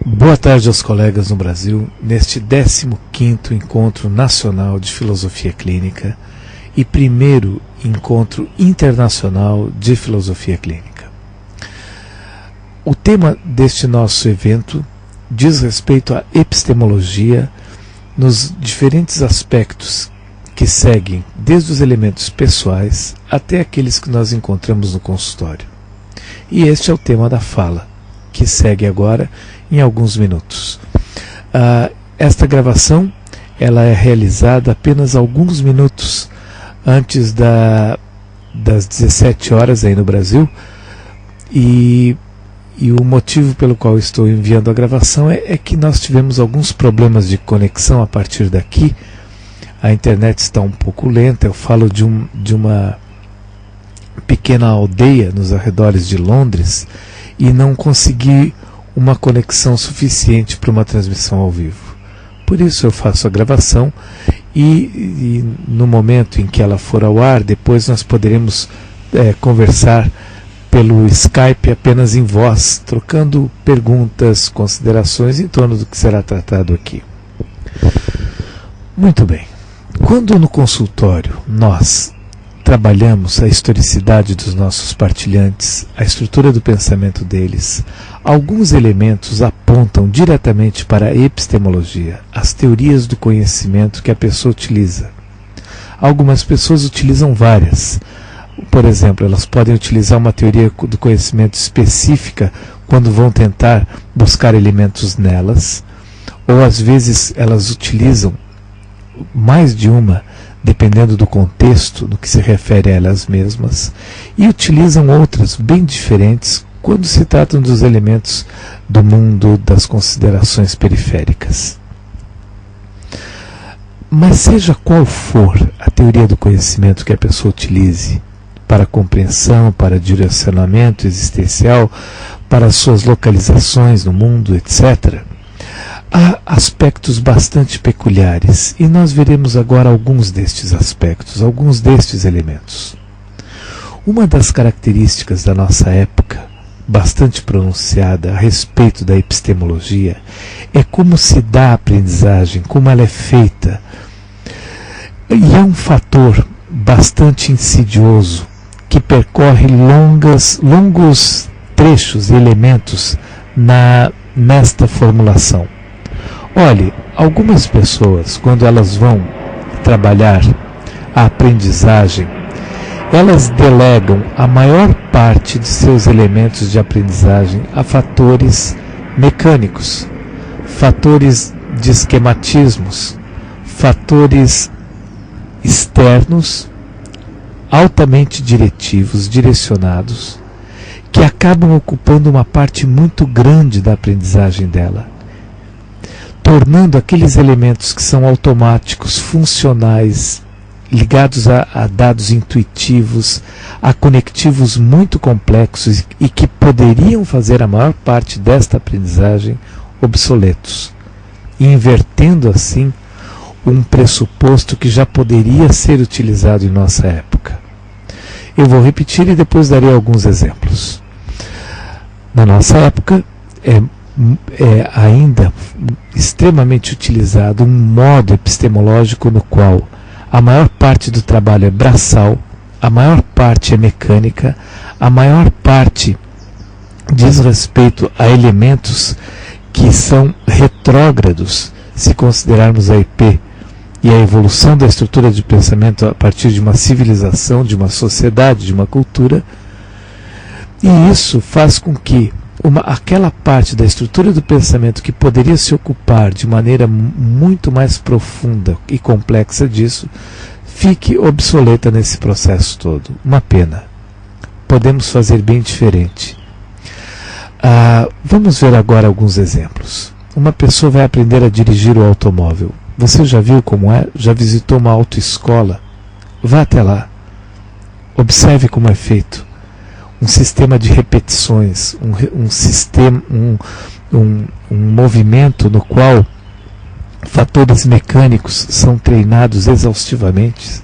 Boa tarde aos colegas no Brasil, neste 15º Encontro Nacional de Filosofia Clínica e primeiro Encontro Internacional de Filosofia Clínica. O tema deste nosso evento diz respeito à epistemologia nos diferentes aspectos que seguem desde os elementos pessoais até aqueles que nós encontramos no consultório. E este é o tema da fala, que segue agora em alguns minutos. Esta gravação ela é realizada apenas alguns minutos antes das 17 horas aí no Brasil, e o motivo pelo qual estou enviando a gravação é que nós tivemos alguns problemas de conexão a partir daqui. A internet está um pouco lenta. Eu falo de uma pequena aldeia nos arredores de Londres e não consegui uma conexão suficiente para uma transmissão ao vivo. Por isso eu faço a gravação e no momento em que ela for ao ar, depois nós poderemos conversar pelo Skype apenas em voz, trocando perguntas, considerações em torno do que será tratado aqui. Muito bem. Quando no consultório nós trabalhamos a historicidade dos nossos partilhantes, a estrutura do pensamento deles, alguns elementos apontam diretamente para a epistemologia, as teorias do conhecimento que a pessoa utiliza. Algumas pessoas utilizam várias. Por exemplo, elas podem utilizar uma teoria do conhecimento específica quando vão tentar buscar elementos nelas, ou às vezes elas utilizam mais de uma, dependendo do contexto no que se refere a elas mesmas, e utilizam outras bem diferentes quando se tratam dos elementos do mundo das considerações periféricas. Mas seja qual for a teoria do conhecimento que a pessoa utilize para compreensão, para direcionamento existencial, para suas localizações no mundo, etc., há aspectos bastante peculiares, e nós veremos agora alguns destes aspectos, alguns destes elementos. Uma das características da nossa época, bastante pronunciada a respeito da epistemologia, é como se dá a aprendizagem, como ela é feita. E é um fator bastante insidioso que percorre longos trechos e elementos nesta formulação. Olhe, algumas pessoas, quando elas vão trabalhar a aprendizagem, elas delegam a maior parte de seus elementos de aprendizagem a fatores mecânicos, fatores de esquematismos, fatores externos, altamente diretivos, direcionados, que acabam ocupando uma parte muito grande da aprendizagem dela, tornando aqueles elementos que são automáticos, funcionais, ligados a dados intuitivos, a conectivos muito complexos e que poderiam fazer a maior parte desta aprendizagem obsoletos, e invertendo assim um pressuposto que já poderia ser utilizado em nossa época. Eu vou repetir e depois darei alguns exemplos. Na nossa época é ainda extremamente utilizado um modo epistemológico no qual a maior parte do trabalho é braçal, a maior parte é mecânica, a maior parte diz respeito a elementos que são retrógrados, se considerarmos a IP e a evolução da estrutura de pensamento a partir de uma civilização, de uma sociedade, de uma cultura, e isso faz com que aquela parte da estrutura do pensamento que poderia se ocupar de maneira muito mais profunda e complexa disso, fique obsoleta nesse processo todo. Uma pena. Podemos fazer bem diferente. Vamos ver agora alguns exemplos. Uma pessoa vai aprender a dirigir o automóvel. Você já viu como é? Já visitou uma autoescola? Vá até lá. Observe como é feito. Um sistema de repetições, um movimento no qual fatores mecânicos são treinados exaustivamente.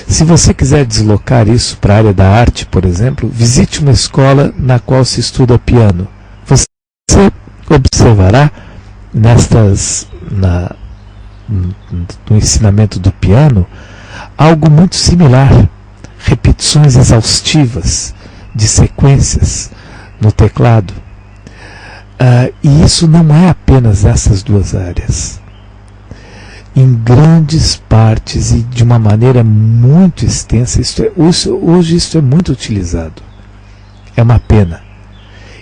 Se você quiser deslocar isso para a área da arte, por exemplo, visite uma escola na qual se estuda piano. Você observará no ensinamento do piano algo muito similar, repetições exaustivas de sequências no teclado. E isso não é apenas nessas duas áreas. Em grandes partes e de uma maneira muito extensa, hoje isso é muito utilizado. É uma pena.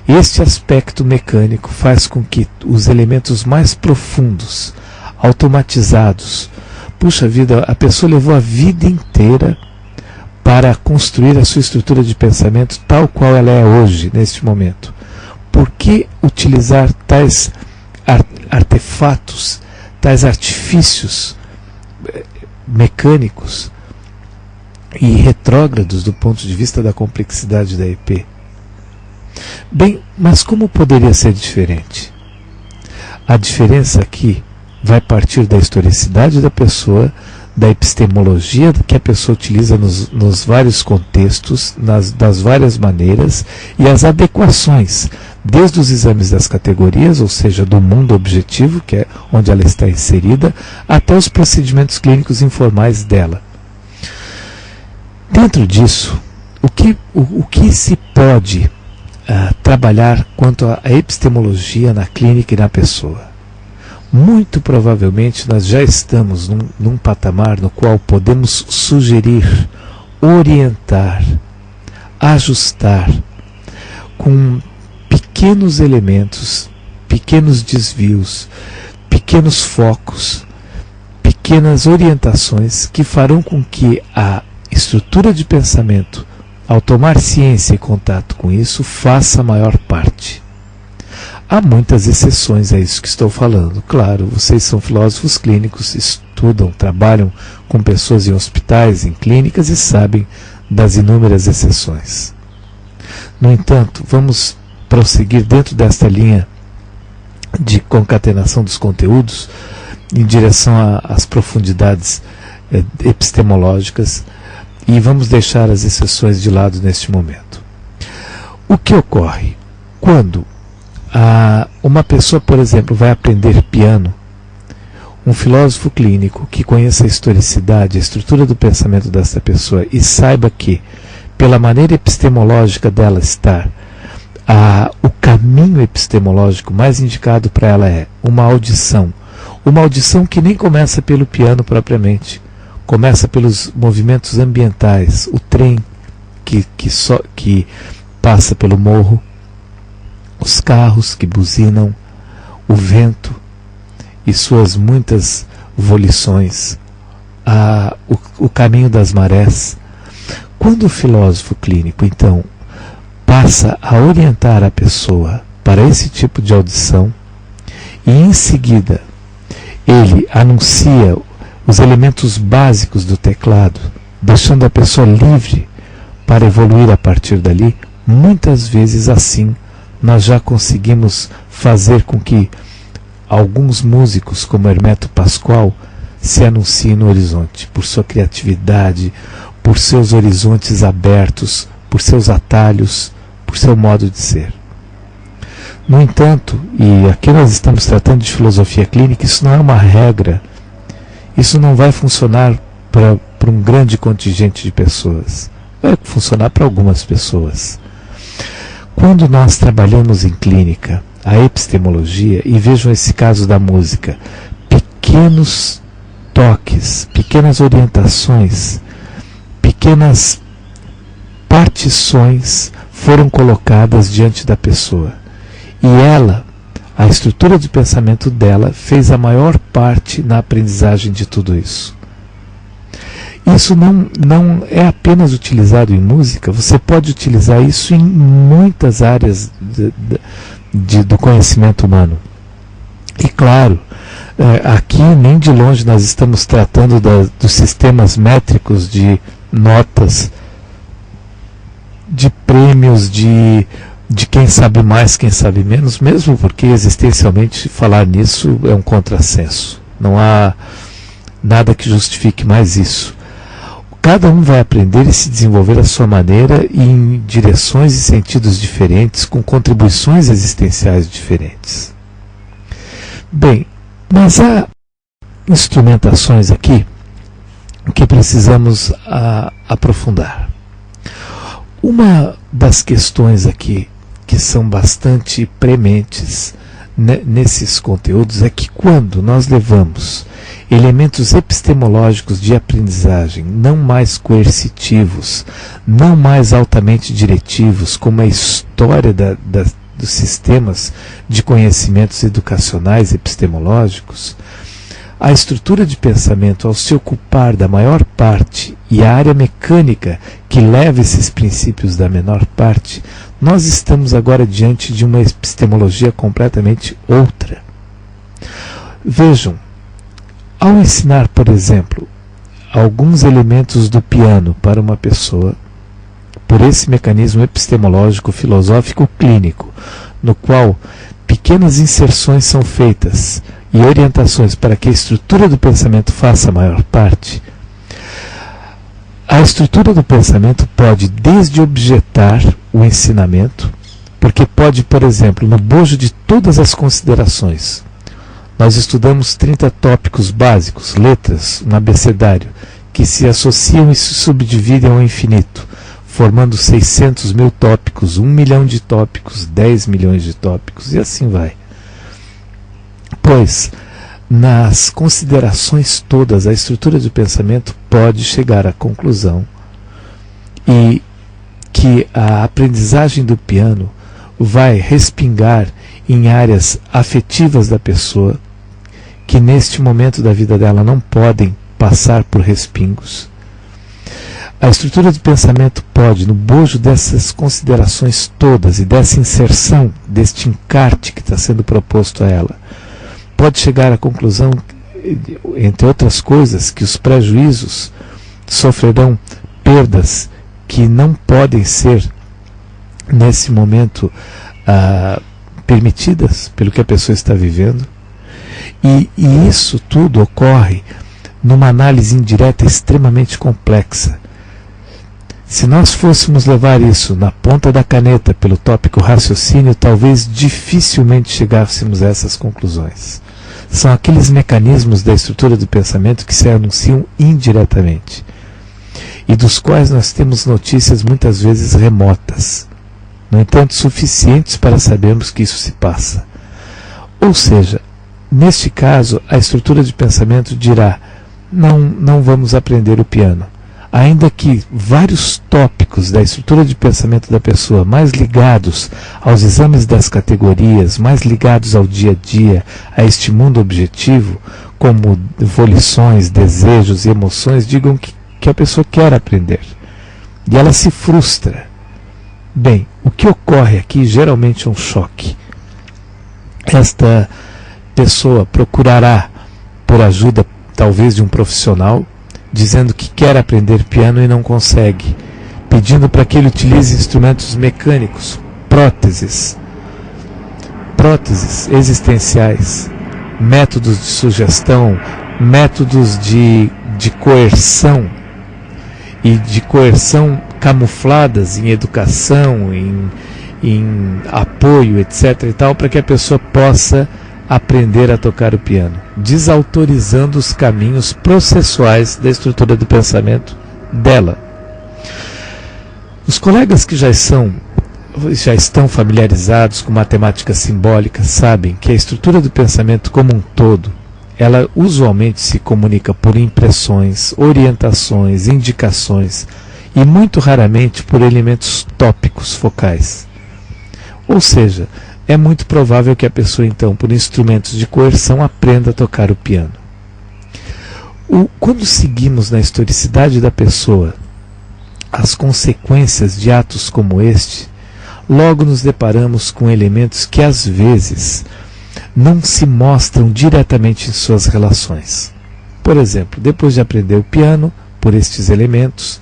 Este aspecto mecânico faz com que os elementos mais profundos, automatizados, puxa vida, a pessoa levou a vida inteira para construir a sua estrutura de pensamento tal qual ela é hoje, neste momento. Por que utilizar tais artefatos, tais artifícios mecânicos e retrógrados do ponto de vista da complexidade da EP? Bem, mas como poderia ser diferente? A diferença aqui vai partir da historicidade da pessoa, da epistemologia que a pessoa utiliza nos vários contextos, das várias maneiras, e as adequações, desde os exames das categorias, ou seja, do mundo objetivo, que é onde ela está inserida, até os procedimentos clínicos informais dela. Dentro disso, o que se pode trabalhar quanto à epistemologia na clínica e na pessoa? Muito provavelmente nós já estamos num patamar no qual podemos sugerir, orientar, ajustar com pequenos elementos, pequenos desvios, pequenos focos, pequenas orientações que farão com que a estrutura de pensamento, ao tomar ciência e contato com isso, faça a maior parte. Há muitas exceções a isso que estou falando. Claro, vocês são filósofos clínicos, estudam, trabalham com pessoas em hospitais, em clínicas e sabem das inúmeras exceções. No entanto, vamos prosseguir dentro desta linha de concatenação dos conteúdos em direção às profundidades epistemológicas e vamos deixar as exceções de lado neste momento. O que ocorre quando uma pessoa, por exemplo, vai aprender piano? Um filósofo clínico que conheça a historicidade, a estrutura do pensamento dessa pessoa e saiba que, pela maneira epistemológica dela estar, o caminho epistemológico mais indicado para ela é uma audição que nem começa pelo piano propriamente, começa pelos movimentos ambientais, o trem que passa pelo morro, os carros que buzinam, o vento e suas muitas volições, o caminho das marés. Quando o filósofo clínico, então, passa a orientar a pessoa para esse tipo de audição e, em seguida, ele anuncia os elementos básicos do teclado, deixando a pessoa livre para evoluir a partir dali, muitas vezes assim nós já conseguimos fazer com que alguns músicos, como Hermeto Pascoal, se anunciem no horizonte, por sua criatividade, por seus horizontes abertos, por seus atalhos, por seu modo de ser. No entanto, e aqui nós estamos tratando de filosofia clínica, isso não é uma regra, isso não vai funcionar para um grande contingente de pessoas, vai funcionar para algumas pessoas. Quando nós trabalhamos em clínica, a epistemologia, e vejam esse caso da música, pequenos toques, pequenas orientações, pequenas partições foram colocadas diante da pessoa. E ela, a estrutura de pensamento dela, fez a maior parte na aprendizagem de tudo isso. Isso não é apenas utilizado em música, você pode utilizar isso em muitas áreas do conhecimento humano. E claro, aqui nem de longe nós estamos tratando dos sistemas métricos de notas, de prêmios, de quem sabe mais, quem sabe menos, mesmo porque existencialmente falar nisso é um contrassenso. Não há nada que justifique mais isso. Cada um vai aprender e se desenvolver à sua maneira e em direções e sentidos diferentes, com contribuições existenciais diferentes. Bem, mas há instrumentações aqui que precisamos aprofundar. Uma das questões aqui que são bastante prementes nesses conteúdos é que quando nós levamos elementos epistemológicos de aprendizagem não mais coercitivos, não mais altamente diretivos, como a história dos sistemas de conhecimentos educacionais epistemológicos, a estrutura de pensamento, ao se ocupar da maior parte, e a área mecânica que leva esses princípios da menor parte, nós estamos agora diante de uma epistemologia completamente outra. Vejam, ao ensinar, por exemplo, alguns elementos do piano para uma pessoa, por esse mecanismo epistemológico, filosófico, clínico, no qual pequenas inserções são feitas e orientações para que a estrutura do pensamento faça a maior parte, a estrutura do pensamento pode desde objetar o ensinamento, porque pode, por exemplo, no bojo de todas as considerações, nós estudamos 30 tópicos básicos, letras, um abecedário, que se associam e se subdividem ao infinito, formando 600 mil tópicos, 1 milhão de tópicos, 10 milhões de tópicos, e assim vai. Pois, nas considerações todas, a estrutura do pensamento pode chegar à conclusão e que a aprendizagem do piano vai respingar em áreas afetivas da pessoa que neste momento da vida dela não podem passar por respingos. A estrutura de pensamento pode, no bojo dessas considerações todas e dessa inserção, deste encarte que está sendo proposto a ela, pode chegar à conclusão, entre outras coisas, que os prejuízos sofrerão perdas que não podem ser, nesse momento, permitidas pelo que a pessoa está vivendo. E isso tudo ocorre numa análise indireta extremamente complexa. Se nós fôssemos levar isso na ponta da caneta pelo tópico raciocínio, talvez dificilmente chegássemos a essas conclusões. São aqueles mecanismos da estrutura do pensamento que se anunciam indiretamente e dos quais nós temos notícias muitas vezes remotas, no entanto suficientes para sabermos que isso se passa. Ou seja, neste caso, a estrutura de pensamento dirá: não vamos aprender o piano. Ainda que vários tópicos da estrutura de pensamento da pessoa, mais ligados aos exames das categorias, mais ligados ao dia a dia, a este mundo objetivo, como volições, desejos e emoções, digam que a pessoa quer aprender. E ela se frustra. Bem, o que ocorre aqui geralmente é um choque. Esta pessoa procurará por ajuda, talvez de um profissional, dizendo que quer aprender piano e não consegue, pedindo para que ele utilize instrumentos mecânicos, próteses existenciais, métodos de sugestão, métodos de coerção, e de coerção camufladas em educação, em apoio, etc. e tal, para que a pessoa possa aprender a tocar o piano, desautorizando os caminhos processuais da estrutura do pensamento dela. Os colegas que já estão familiarizados com matemática simbólica sabem que a estrutura do pensamento como um todo, ela usualmente se comunica por impressões, orientações, indicações e muito raramente por elementos tópicos focais. Ou seja, é muito provável que a pessoa, então, por instrumentos de coerção, aprenda a tocar o piano. Quando seguimos na historicidade da pessoa as consequências de atos como este, logo nos deparamos com elementos que, às vezes, não se mostram diretamente em suas relações. Por exemplo, depois de aprender o piano, por estes elementos,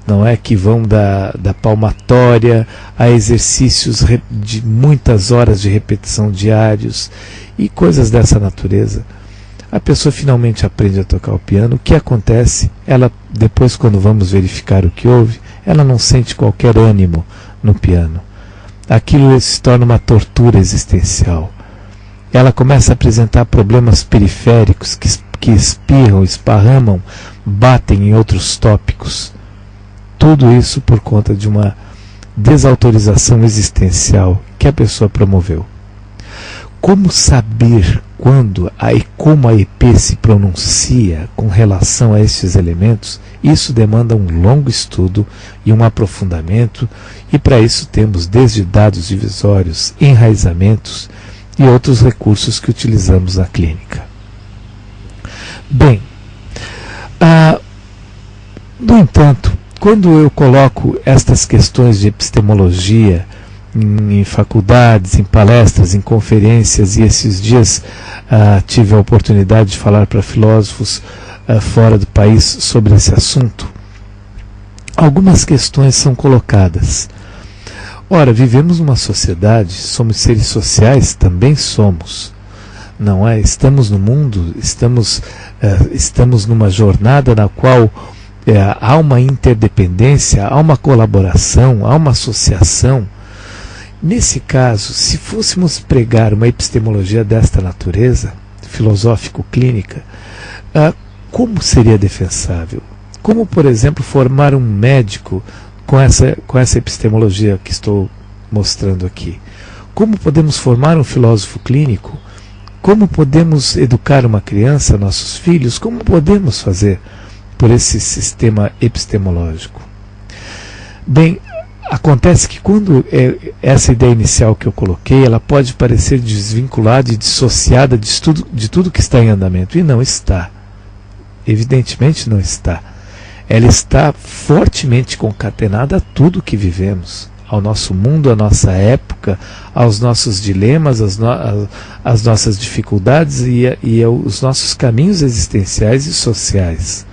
não é que vão da palmatória a exercícios de muitas horas de repetição diários e coisas dessa natureza. A pessoa finalmente aprende a tocar o piano. O que acontece? Ela, depois, quando vamos verificar o que houve, ela não sente qualquer ânimo no piano. Aquilo se torna uma tortura existencial. ela começa a apresentar problemas periféricos que espirram, esparramam, batem em outros tópicos. Tudo isso por conta de uma desautorização existencial que a pessoa promoveu. Como saber quando e como a EP se pronuncia com relação a estes elementos? Isso demanda um longo estudo e um aprofundamento, e para isso temos desde dados divisórios, enraizamentos e outros recursos que utilizamos na clínica. Bem, no entanto, quando eu coloco estas questões de epistemologia em faculdades, em palestras, em conferências, e esses dias tive a oportunidade de falar para filósofos fora do país sobre esse assunto, algumas questões são colocadas. Ora, vivemos numa sociedade, somos seres sociais, também somos, não é? Estamos no mundo, estamos numa jornada na qual há uma interdependência, há uma colaboração, há uma associação. Nesse caso, se fôssemos pregar uma epistemologia desta natureza, filosófico-clínica, como seria defensável? Como, por exemplo, formar um médico com essa epistemologia que estou mostrando aqui? Como podemos formar um filósofo clínico? Como podemos educar uma criança, nossos filhos? Como podemos fazer por esse sistema epistemológico? Bem, acontece que quando essa ideia inicial que eu coloquei, ela pode parecer desvinculada e dissociada de tudo que está em andamento, e não está. Evidentemente não está. Ela está fortemente concatenada a tudo que vivemos, ao nosso mundo, à nossa época, aos nossos dilemas, às nossas dificuldades e aos nossos caminhos existenciais e sociais.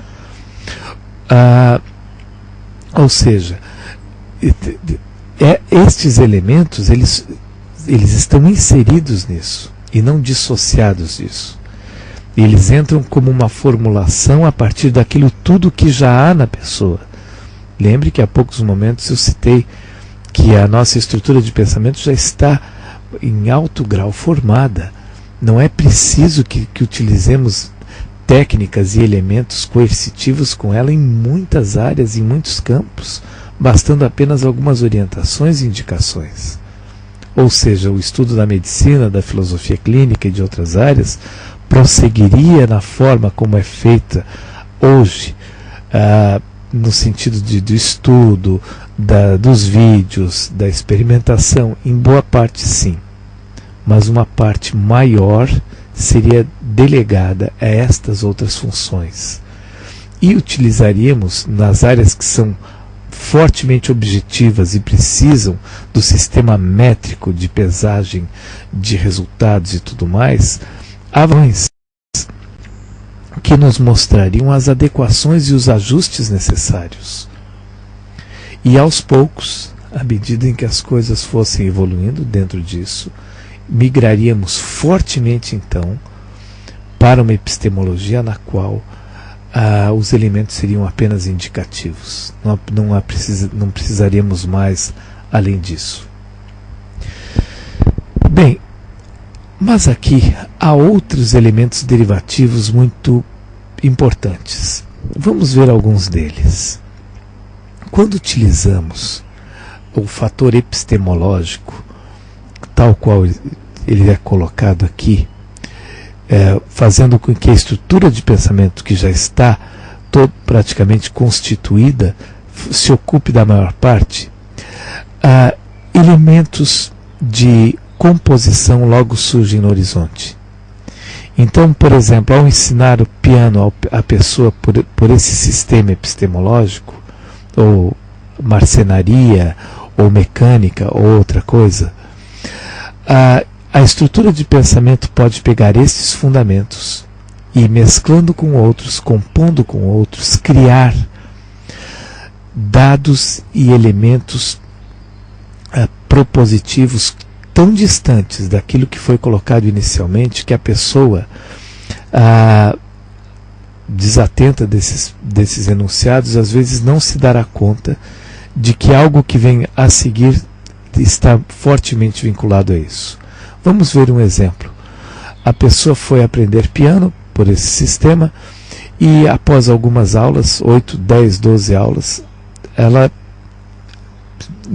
Ou seja, estes elementos eles estão inseridos nisso e não dissociados disso. Eles entram como uma formulação a partir daquilo tudo que já há na pessoa. Lembre que há poucos momentos eu citei que a nossa estrutura de pensamento já está em alto grau formada. Não é preciso que utilizemos técnicas e elementos coercitivos com ela em muitas áreas, em muitos campos, bastando apenas algumas orientações e indicações. Ou seja, o estudo da medicina, da filosofia clínica e de outras áreas prosseguiria na forma como é feita hoje, no sentido do estudo, dos vídeos, da experimentação, em boa parte sim, mas uma parte maior seria delegada a estas outras funções, e utilizaríamos nas áreas que são fortemente objetivas e precisam do sistema métrico de pesagem de resultados e tudo mais, avões que nos mostrariam as adequações e os ajustes necessários. E aos poucos, à medida em que as coisas fossem evoluindo dentro disso, migraríamos fortemente então para uma epistemologia na qual os elementos seriam apenas indicativos. Não precisaríamos mais além disso. Bem, mas aqui há outros elementos derivativos muito importantes. Vamos ver alguns deles. Quando utilizamos o fator epistemológico, tal qual ele é colocado aqui, fazendo com que a estrutura de pensamento que já está praticamente constituída se ocupe da maior parte, elementos de composição logo surgem no horizonte. Então, por exemplo, ao ensinar o piano à pessoa por esse sistema epistemológico, ou marcenaria, ou mecânica, ou outra coisa, a estrutura de pensamento pode pegar estes fundamentos e, mesclando com outros, compondo com outros, criar dados e elementos propositivos tão distantes daquilo que foi colocado inicialmente que a pessoa, desatenta desses enunciados, às vezes não se dará conta de que algo que vem a seguir está fortemente vinculado a isso. Vamos ver um exemplo. a pessoa foi aprender piano por esse sistema e após algumas aulas, 8, 10, 12 aulas, ela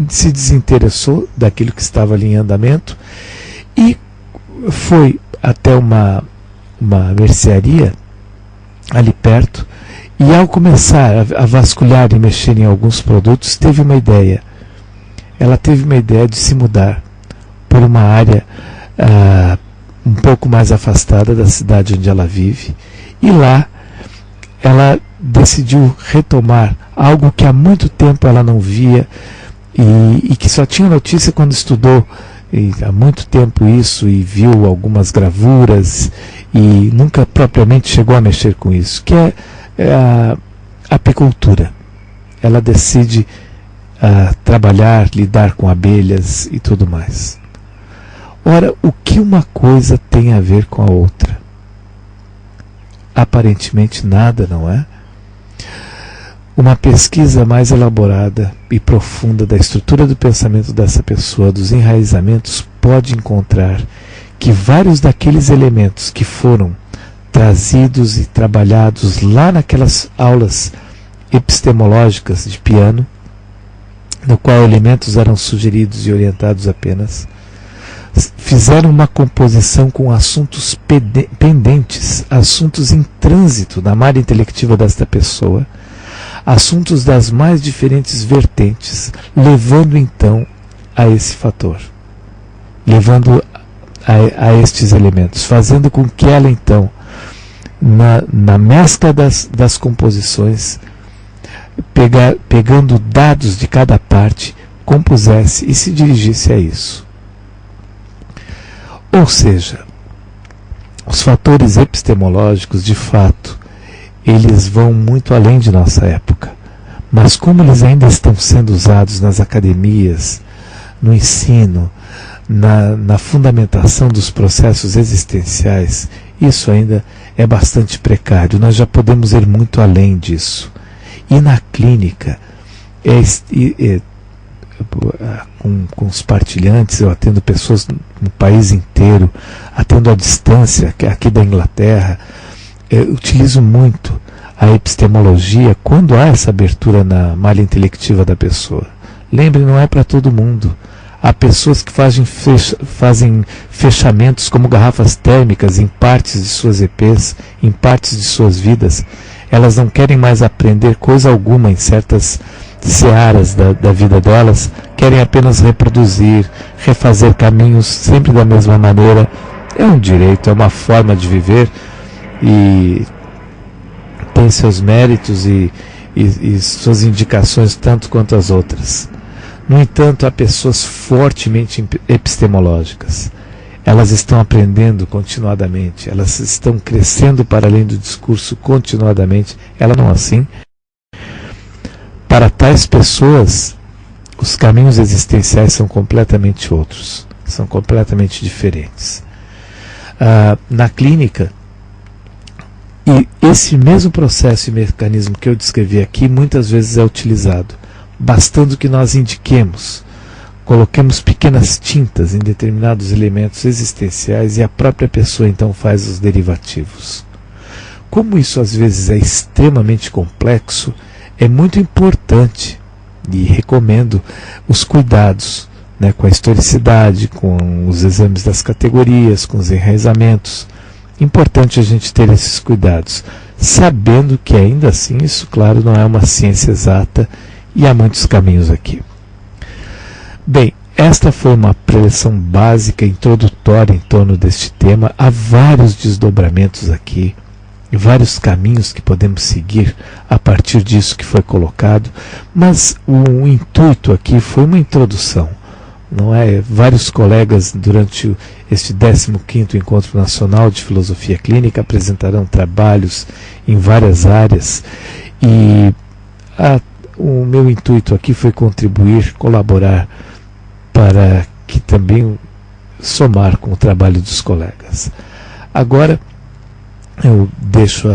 se desinteressou daquilo que estava ali em andamento e foi até uma mercearia ali perto e ao começar a vasculhar e mexer em alguns produtos, teve uma ideia. Ela teve uma ideia de se mudar por uma área um pouco mais afastada da cidade onde ela vive, e lá ela decidiu retomar algo que há muito tempo ela não via e que só tinha notícia quando estudou há muito tempo isso e viu algumas gravuras e nunca propriamente chegou a mexer com isso, que é a apicultura. Ela decide trabalhar, lidar com abelhas e tudo mais. Ora, o que uma coisa tem a ver com a outra? Aparentemente nada, não é? Uma pesquisa mais elaborada e profunda da estrutura do pensamento dessa pessoa, dos enraizamentos, pode encontrar que vários daqueles elementos que foram trazidos e trabalhados lá naquelas aulas epistemológicas de piano, no qual elementos eram sugeridos e orientados apenas, fizeram uma composição com assuntos pendentes, assuntos em trânsito na malha intelectiva desta pessoa, assuntos das mais diferentes vertentes, levando então a esse fator, levando a estes elementos, fazendo com que ela então, na mescla das composições, pegando dados de cada parte, compusesse e se dirigisse a isso. Ou seja, os fatores epistemológicos, de fato, eles vão muito além de nossa época, mas como eles ainda estão sendo usados nas academias, no ensino, na fundamentação dos processos existenciais, isso ainda é bastante precário. Nós já podemos ir muito além disso. E na clínica, com os partilhantes, eu atendo pessoas no país inteiro, atendo à distância, aqui da Inglaterra, eu utilizo muito a epistemologia quando há essa abertura na malha intelectiva da pessoa. Lembre, não é para todo mundo. Há pessoas que fazem fechamentos como garrafas térmicas em partes de suas EPs, em partes de suas vidas. Elas não querem mais aprender coisa alguma em certas searas da vida delas, querem apenas reproduzir, refazer caminhos sempre da mesma maneira. É um direito, é uma forma de viver e tem seus méritos e suas indicações tanto quanto as outras. No entanto, há pessoas fortemente epistemológicas. Elas estão aprendendo continuadamente, elas estão crescendo para além do discurso continuadamente. Ela não é assim. Para tais pessoas, os caminhos existenciais são completamente outros, são completamente diferentes. Na clínica, e esse mesmo processo e mecanismo que eu descrevi aqui muitas vezes é utilizado, bastando que nós indiquemos, coloquemos pequenas tintas em determinados elementos existenciais e a própria pessoa então faz os derivativos. Como isso às vezes é extremamente complexo, é muito importante e recomendo os cuidados, com a historicidade, com os exames das categorias, com os enraizamentos. Importante a gente ter esses cuidados, sabendo que ainda assim isso, claro, não é uma ciência exata e há muitos caminhos aqui. Bem, esta foi uma preleção básica, introdutória em torno deste tema. Há vários desdobramentos aqui, vários caminhos que podemos seguir a partir disso que foi colocado, mas o intuito aqui foi uma introdução. Não é? Vários colegas durante este 15º Encontro Nacional de Filosofia Clínica apresentarão trabalhos em várias áreas e o meu intuito aqui foi contribuir, colaborar para que também somar com o trabalho dos colegas. Agora eu deixo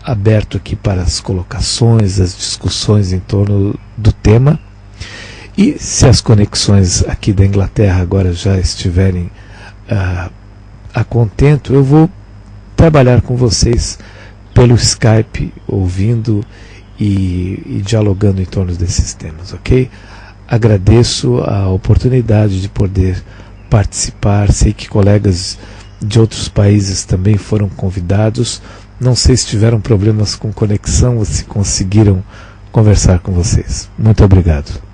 aberto aqui para as colocações, as discussões em torno do tema. E se as conexões aqui da Inglaterra agora já estiverem a contento, eu vou trabalhar com vocês pelo Skype, ouvindo e dialogando em torno desses temas, ok? Agradeço a oportunidade de poder participar. Sei que colegas de outros países também foram convidados. Não sei se tiveram problemas com conexão ou se conseguiram conversar com vocês. Muito obrigado.